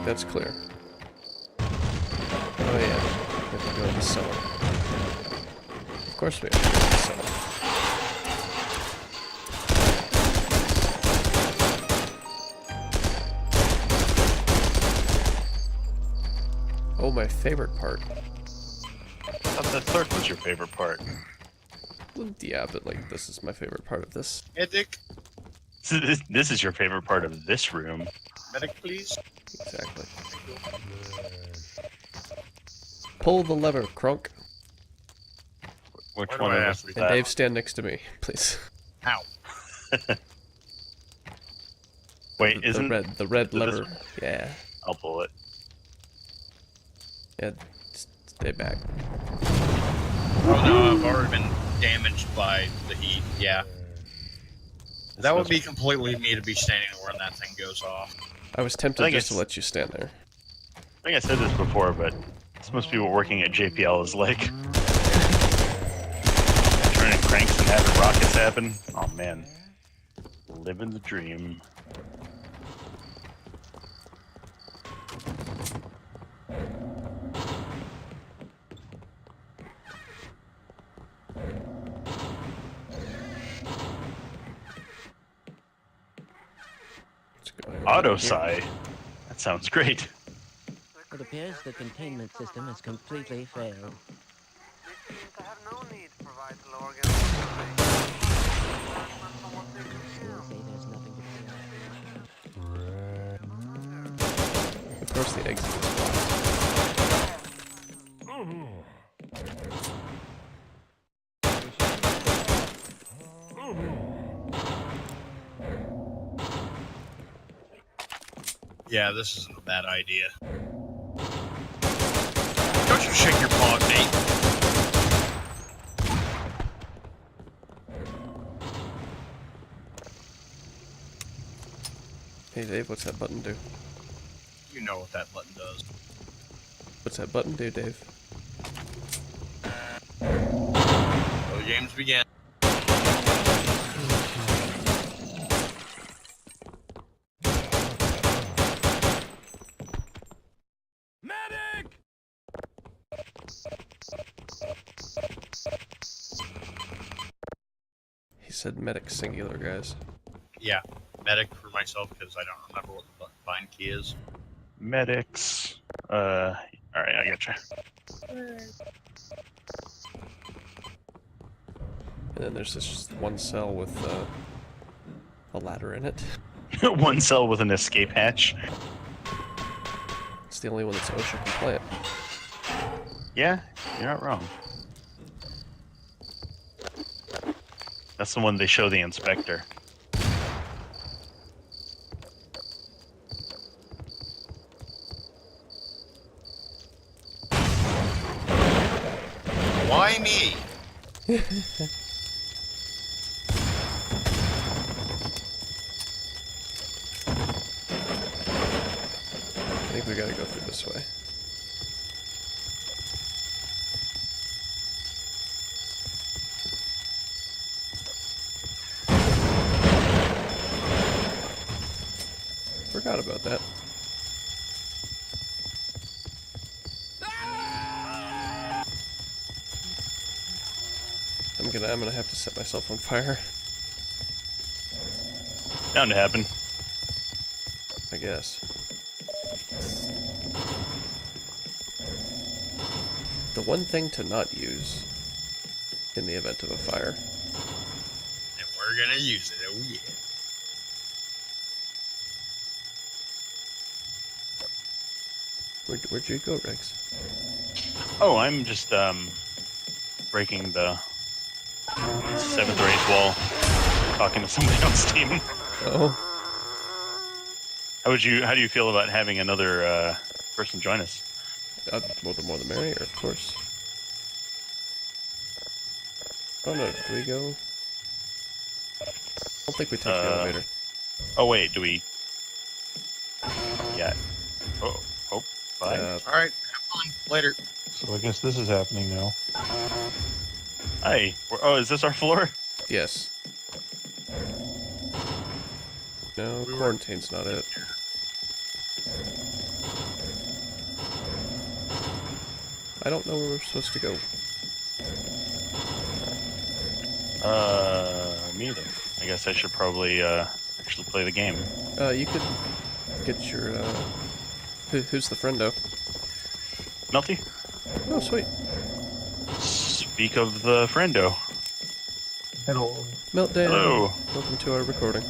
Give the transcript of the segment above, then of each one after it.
that's clear. Oh yeah, we have to go to the cellar. Of course we have to go to the cellar. Oh, my favorite part. I thought that clerk was your favorite part. Well, yeah, but like, this is my favorite part of this. Medic. This is your favorite part of this room. Medic, please. Exactly. Pull the lever, Crunk. Which Where do one I of have us to is And that? Dave, stand next to me, please. Ow. Wait, isn't... The red this lever. one? Yeah. I'll pull it. Yeah, stay back. Oh no, I've already been damaged by the heat. Yeah. That would be completely me to be standing when that thing goes off. I was tempted I think just to it's- let you stand there. I think I said this before, but this must be what working at JPL is like. Turning cranks and having rockets happen. Oh man. Living the dream. Let's go ahead and Auto go here. psi. That sounds great. It appears the containment system has completely failed. They seem to have no need for vital organs. Still say there's nothing to Of course, the exit is blocked. Yeah, this isn't a bad idea. Don't you shake your paw at me. Hey Dave, what's that button do? You know what that button does. What's that button do, Dave? So the games begin. He said medic singular, guys. Yeah, medic for myself because I don't remember what the bind key is. Medics. Alright, I gotcha. And then there's this one cell with a ladder in it. One cell with an escape hatch. It's the only one that's OSHA compliant. Yeah, you're not wrong. That's the one they show the inspector. Why me? I think we gotta go through this way. Forgot about that. I'm gonna have to set myself on fire, Bound to happen. I guess. The one thing to not use in the event of a fire. And we're gonna use it. Oh yeah. Where'd you go, Rex? Oh, I'm just breaking the 7th or 8th wall, talking to somebody on Steam. Oh, How do you feel about having another person join us? well, the more the merrier, of course. Oh no, do we go? I don't think we take the elevator. Oh wait, do we? Yeah. Oh, bye. Alright, have fun. Later. So I guess this is happening now. Hi. Oh, is this our floor? Yes. No, quarantine's not it. I don't know where we're supposed to go. Me either. I guess I should probably actually play the game. You could get your, who's the friendo? Melty, Oh, sweet. speak of the friendo. Hello. Meltdown. Hello. Welcome to our recording.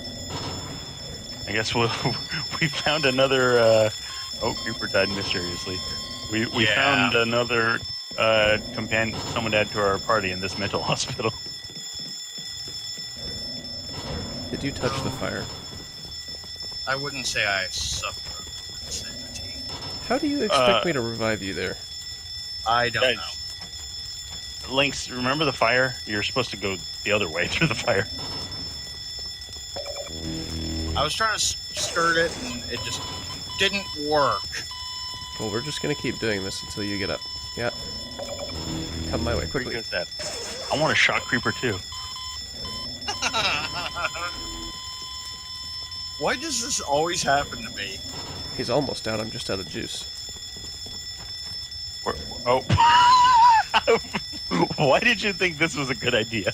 I guess we found another. Oh, Creeper died mysteriously. We Yeah. found another companion, someone to add to our party in this mental hospital. Did you touch the fire? I wouldn't say I suffer from insanity. How do you expect me to revive you there? I don't Guys. know. Lynx, remember the fire? You're supposed to go the other way through the fire. I was trying to skirt it, and it just didn't work. Well, we're just gonna keep doing this until you get up. Yeah. Come my way, Where quickly. is that? I want a shot creeper too. Why does this always happen to me? He's almost out, I'm just out of juice. Oh. Why did you think this was a good idea?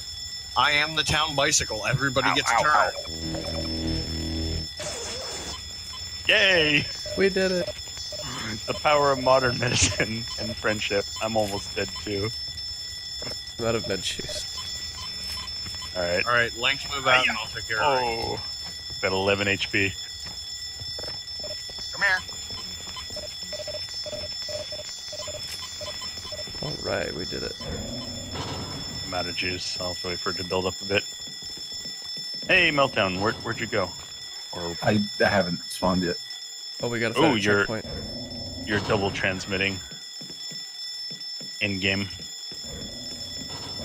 I am the town bicycle. Everybody Ow, gets a ow, turn. Yay! We did it! The power of modern medicine and friendship. I'm almost dead too. I'm out of med juice. Alright. All right, Link, move out, and I'll take care of it. Oh. Got 11 HP. Come here. Alright, we did it. I'm out of juice. I'll have to wait for it to build up a bit. Hey, Meltdown, where'd you go? Or I haven't spawned yet. Oh, we gotta Oh, find a you're- checkpoint. you're double transmitting in game.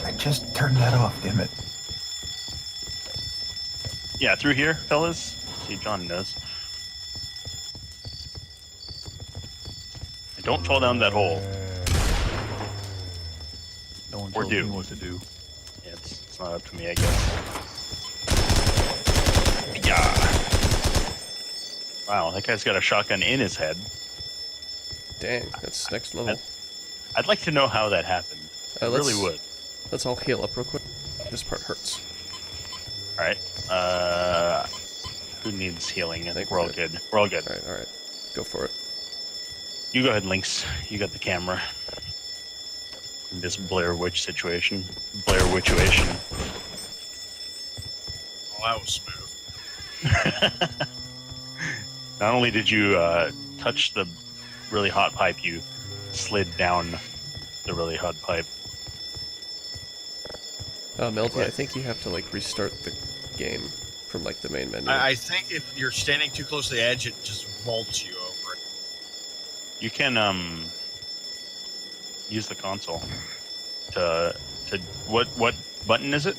I just turned that off, damn it. Yeah, through here, fellas. See, John knows. Don't fall down that hole. No one Or tells do. me what to do. Yeah, it's not up to me, I guess. Yeah. Wow, that guy's got a shotgun in his head. Dang, that's next level. I'd like to know how that happened. I let's- really would. Let's all heal up real quick. This part hurts. Alright. Who needs healing? I think we're all we're good. We're all good. Alright. Go for it. You go ahead, Lynx. You got the camera. In this Blair Witch situation. Blair Witchuation. Well, that was smooth. Not only did you touch the really hot pipe, you slid down the really hot pipe. Melty, I think you have to, like, restart the game from, like, the main menu. I think if you're standing too close to the edge, it just vaults you over it. You can use the console to what button is it?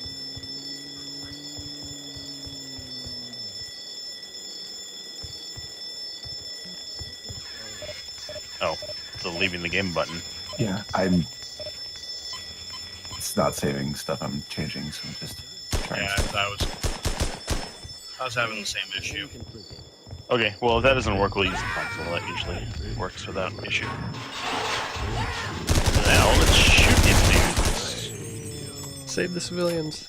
Oh, the leaving the game button. Yeah, it's not saving stuff I'm changing, so I'm just trying Yeah, to... I was having the same issue. Okay, well if that doesn't work, we'll use the console. That usually works without issue. Now let's shoot these things. Save the civilians.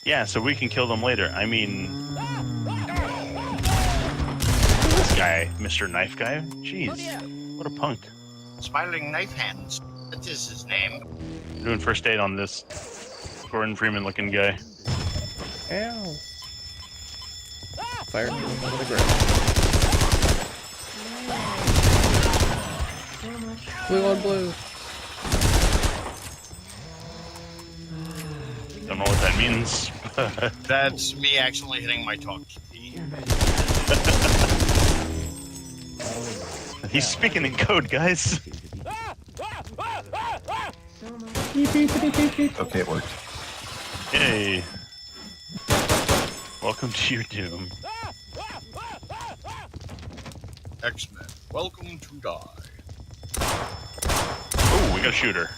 Yeah, so we can kill them later. I mean, this guy, Mr. Knife Guy. Jeez, what a punk. Smiling Knife Hands. That is his name. Doing first aid on this Gordon Freeman looking guy. Ow! Fire him out of the ground. Blue on blue. Don't know what that means. That's me accidentally hitting my talk key. He's speaking in code, guys. Okay, it worked. Hey. Welcome to your doom. X-Men, welcome to die. Oh, we got a shooter.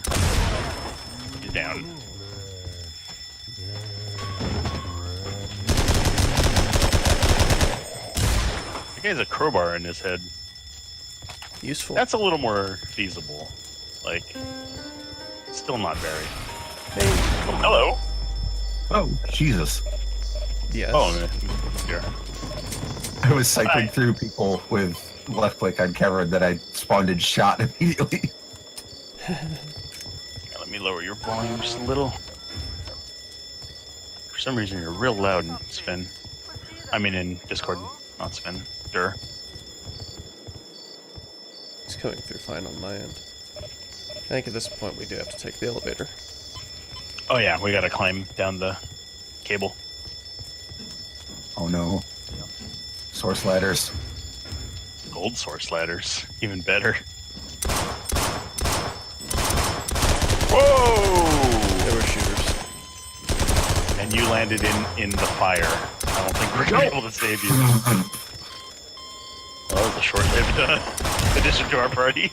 He's down. That guy has a crowbar in his head. Useful. That's a little more feasible. Like, still not very. Hey. Oh, hello. Oh, Jesus. Yes. Oh, here. I was cycling Hi. through people with left click on camera that I spawned and shot immediately. Let me lower your volume just a little. For some reason, you're real loud, Sven. I mean, in Discord, not Sven. Dur. It's coming through fine on my end. I think at this point we do have to take the elevator. Oh yeah, we gotta climb down the cable. Oh no. Source ladders. Gold source ladders, even better. Whoa! There were shooters. And you landed in the fire. I don't think we're gonna be able to save you. Well, that was a short-lived addition to our party.